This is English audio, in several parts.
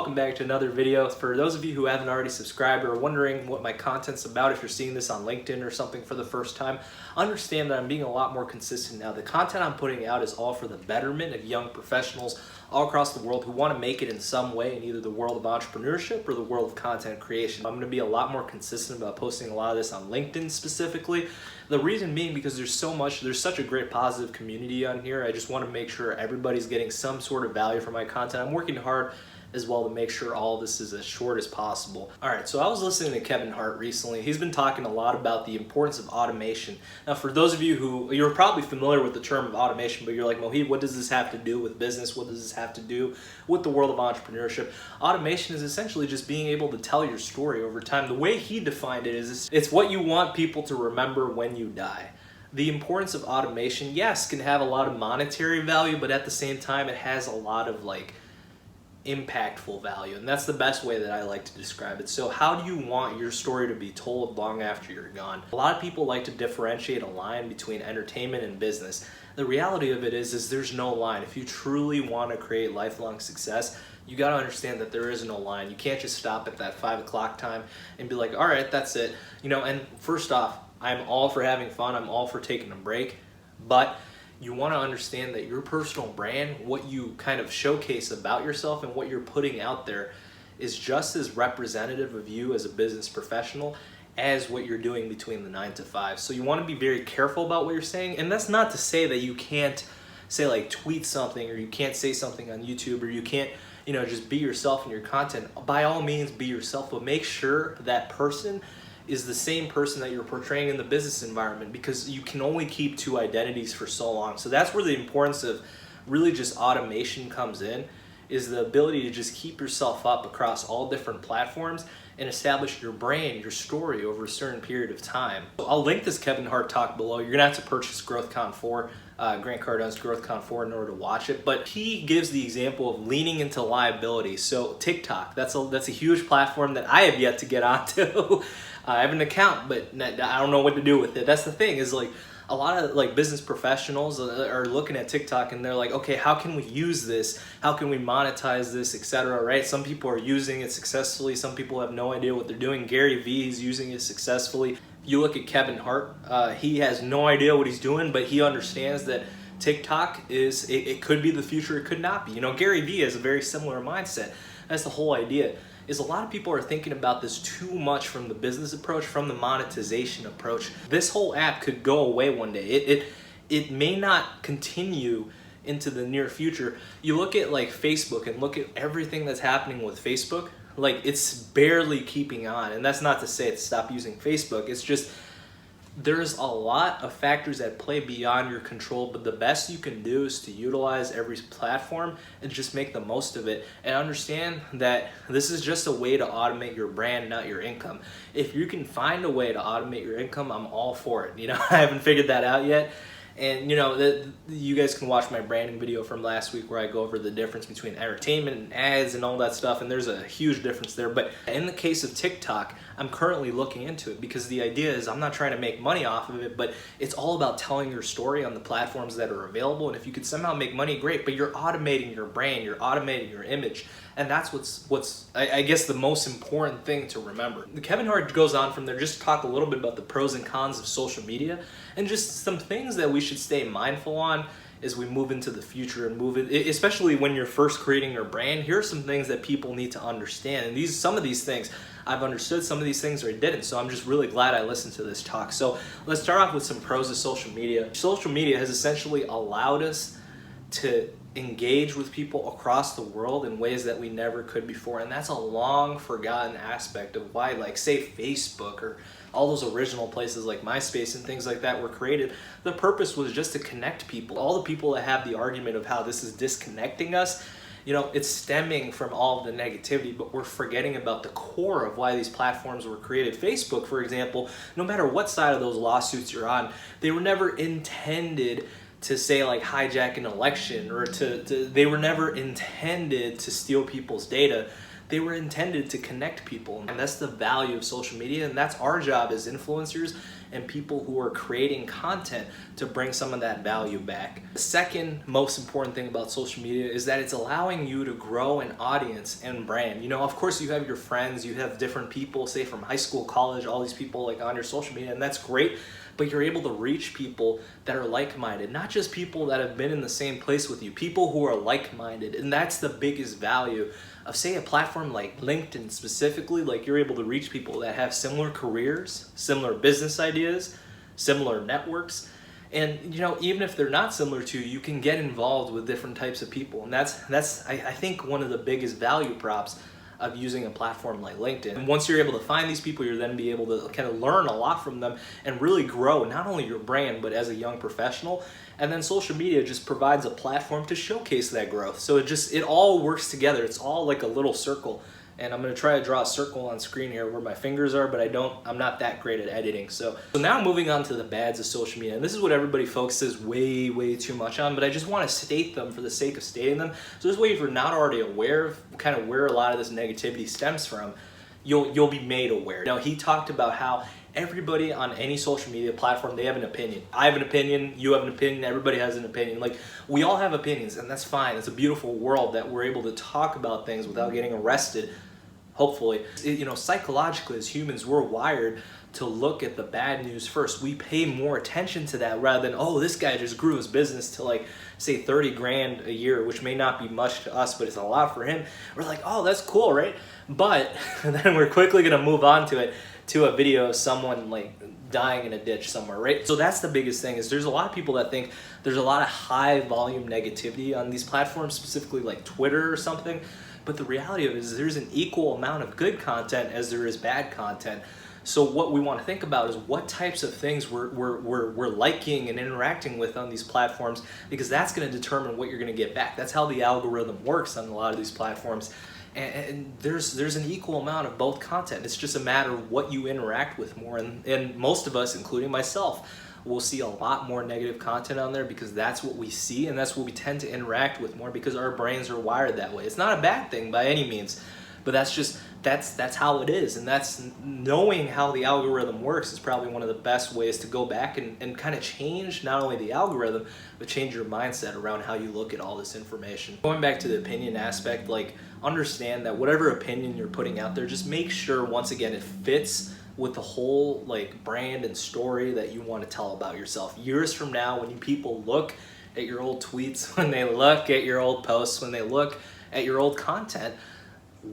welcome back to another video. For those of you who haven't already subscribed or are wondering what my content's about, if you're seeing this on LinkedIn or something for the first time, understand that I'm being a lot more consistent now. The content I'm putting out is all for the betterment of young professionals all across the world who want to make it in some way in either the world of entrepreneurship or the world of content creation. I'm going to be a lot more consistent about posting a lot of this on LinkedIn specifically. The reason being because there's such a great positive community on here. I just want to make sure everybody's getting some sort of value from my content. I'm working hard as well to make sure all this is as short as possible. All right, so I was listening to Kevin Hart recently. He's been talking a lot about the importance of automation. Now, for those of you who, you're probably familiar with the term of automation, but you're like, Mohit, what does this have to do with business? What does this have to do with the world of entrepreneurship? Automation is essentially just being able to tell your story over time. The way he defined it is it's what you want people to remember when you die. The importance of automation, yes, can have a lot of monetary value, but at the same time, it has a lot of impactful value, and that's the best way that I like to describe it. So how do you want your story to be told long after you're gone? A lot of people like to differentiate a line between entertainment and business. The reality of it is there's no line. If you truly want to create lifelong success, you got to understand that there is no line. You can't just stop at that 5 o'clock time and be like, all right, that's it. And first off, I'm all for having fun. I'm all for taking a break, but you want to understand that your personal brand, what you kind of showcase about yourself and what you're putting out there is just as representative of you as a business professional as what you're doing between the 9 to 5. So you want to be very careful about what you're saying. And that's not to say that you can't say tweet something, or you can't say something on YouTube, or you can't, just be yourself in your content. By all means, be yourself, but make sure that person is the same person that you're portraying in the business environment, because you can only keep two identities for so long. So that's where the importance of really just automation comes in, is the ability to just keep yourself up across all different platforms and establish your brand, your story over a certain period of time. So I'll link this Kevin Hart talk below. You're gonna have to purchase GrowthCon 4, Grant Cardone's GrowthCon 4 in order to watch it. But he gives the example of leaning into liability. So TikTok, that's a huge platform that I have yet to get onto. I have an account, but I don't know what to do with it. That's the thing, is a lot of business professionals are looking at TikTok and they're like, okay, how can we use this? How can we monetize this, etc., right? Some people are using it successfully. Some people have no idea what they're doing. Gary Vee is using it successfully. You look at Kevin Hart, he has no idea what he's doing, but he understands that TikTok it could be the future, it could not be. Gary Vee has a very similar mindset. That's the whole idea. Is a lot of people are thinking about this too much from the business approach, from the monetization approach. This whole app could go away one day. It may not continue into the near future. You look at Facebook and look at everything that's happening with Facebook, it's barely keeping on. And that's not to say to stop using Facebook. It's just there's a lot of factors at play beyond your control, but the best you can do is to utilize every platform and just make the most of it, and understand that this is just a way to automate your brand, not your income. If you can find a way to automate your income, I'm all for it. I haven't figured that out yet. And you guys can watch my branding video from last week where I go over the difference between entertainment and ads and all that stuff, and there's a huge difference there. But in the case of TikTok, I'm currently looking into it, because the idea is I'm not trying to make money off of it, but it's all about telling your story on the platforms that are available. And if you could somehow make money, great, but you're automating your brand, you're automating your image. And that's what's I guess the most important thing to remember. Kevin Hart goes on from there just to talk a little bit about the pros and cons of social media, and just some things that we should stay mindful on as we move into the future and especially when you're first creating your brand. Here are some things that people need to understand. And some of these things I've understood, some of these things I didn't. So I'm just really glad I listened to this talk. So let's start off with some pros of social media. Social media has essentially allowed us to engage with people across the world in ways that we never could before, and that's a long forgotten aspect of why say Facebook or all those original places like MySpace and things like that were created. The purpose was just to connect people. All the people that have the argument of how this is disconnecting us, it's stemming from all of the negativity, but we're forgetting about the core of why these platforms were created. Facebook, for example, no matter what side of those lawsuits you're on, they were never intended to say hijack an election, or they were never intended to steal people's data. They were intended to connect people, and that's the value of social media, and that's our job as influencers and people who are creating content to bring some of that value back. The second most important thing about social media is that it's allowing you to grow an audience and brand. You know, of course you have your friends, you have different people, say from high school, college, all these people like on your social media, and that's great. But you're able to reach people that are like-minded, not just people that have been in the same place with you, people who are like-minded. And that's the biggest value of, say, a platform like LinkedIn specifically. Like, you're able to reach people that have similar careers, similar business ideas, similar networks. And, you know, even if they're not similar to you, you can get involved with different types of people. And that's I think, one of the biggest value props of using a platform like LinkedIn. And once you're able to find these people, you're then be able to kind of learn a lot from them and really grow not only your brand, but as a young professional. And then social media just provides a platform to showcase that growth. So it all works together. It's all like a little circle. And I'm gonna try to draw a circle on screen here where my fingers are, but I'm not that great at editing. So now moving on to the bads of social media. And this is what everybody focuses way too much on, but I just wanna state them for the sake of stating them. So this way, if you're not already aware of kind of where a lot of this negativity stems from, you'll be made aware. Now, he talked about how everybody on any social media platform, they have an opinion. I have an opinion, you have an opinion, everybody has an opinion. Like, we all have opinions, and that's fine. It's a beautiful world that we're able to talk about things without getting arrested, hopefully. You know, psychologically as humans, we're wired to look at the bad news first. We pay more attention to that rather than, oh, this guy just grew his business to, like, say 30 grand a year, which may not be much to us, but it's a lot for him. We're like, oh, that's cool, right? But then we're quickly gonna move on to a video of someone like dying in a ditch somewhere, right? So that's the biggest thing, is there's a lot of people that think there's a lot of high volume negativity on these platforms, specifically like Twitter or something. But the reality of it is there's an equal amount of good content as there is bad content. So what we want to think about is what types of things we're liking and interacting with on these platforms, because that's going to determine what you're going to get back. That's how the algorithm works on a lot of these platforms. And there's an equal amount of both content. It's just a matter of what you interact with more. And most of us, including myself, will see a lot more negative content on there because that's what we see and that's what we tend to interact with more because our brains are wired that way. It's not a bad thing by any means, but that's how it is. And that's knowing how the algorithm works is probably one of the best ways to go back and kind of change not only the algorithm, but change your mindset around how you look at all this information. Going back to the opinion aspect, like, understand that whatever opinion you're putting out there, just make sure, once again, it fits with the whole like brand and story that you want to tell about yourself. Years from now, when people look at your old tweets, when they look at your old posts, when they look at your old content,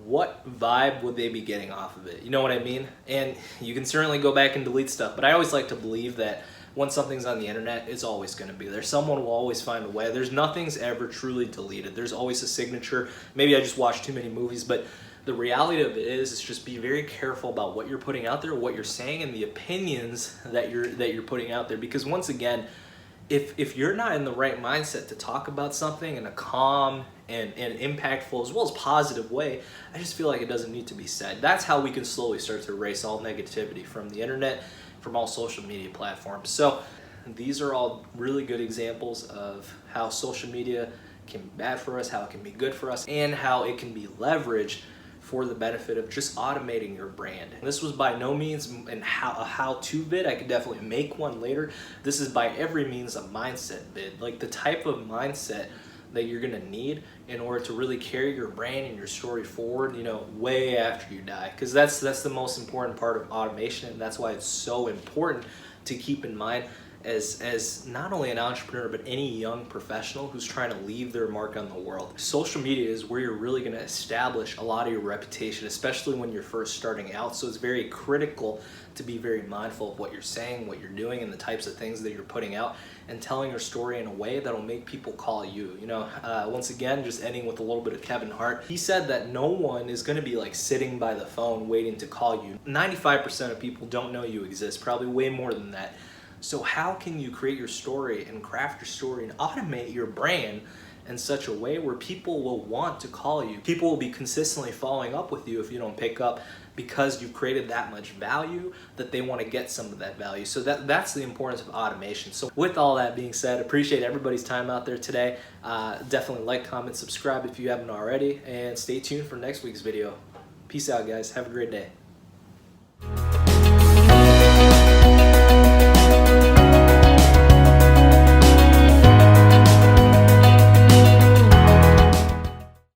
what vibe would they be getting off of it? You know what I mean? And you can certainly go back and delete stuff, but I always like to believe that once something's on the internet, it's always going to be there. Someone will always find a way. Nothing's ever truly deleted. There's always a signature. Maybe I just watched too many movies, but the reality of it is just be very careful about what you're putting out there, what you're saying, and the opinions that you're putting out there. Because once again, if you're not in the right mindset to talk about something in a calm and impactful as well as positive way, I just feel like it doesn't need to be said. That's how we can slowly start to erase all negativity from the internet, from all social media platforms. So these are all really good examples of how social media can be bad for us, how it can be good for us, and how it can be leveraged for the benefit of just automating your brand. And this was by no means a how-to vid. I could definitely make one later. This is by every means a mindset vid, like the type of mindset that you're gonna need in order to really carry your brand and your story forward, you know, way after you die. Because that's the most important part of automation, and that's why it's so important to keep in mind as not only an entrepreneur, but any young professional who's trying to leave their mark on the world. Social media is where you're really gonna establish a lot of your reputation, especially when you're first starting out. So it's very critical to be very mindful of what you're saying, what you're doing, and the types of things that you're putting out, and telling your story in a way that'll make people call you. You know, once again, just ending with a little bit of Kevin Hart. He said that no one is gonna be like sitting by the phone waiting to call you. 95% of people don't know you exist, probably way more than that. So how can you create your story and craft your story and automate your brand in such a way where people will want to call you? People will be consistently following up with you if you don't pick up, because you've created that much value that they want to get some of that value. So that's the importance of automation. So with all that being said, appreciate everybody's time out there today. Definitely like, comment, subscribe if you haven't already, and stay tuned for next week's video. Peace out, guys. Have a great day.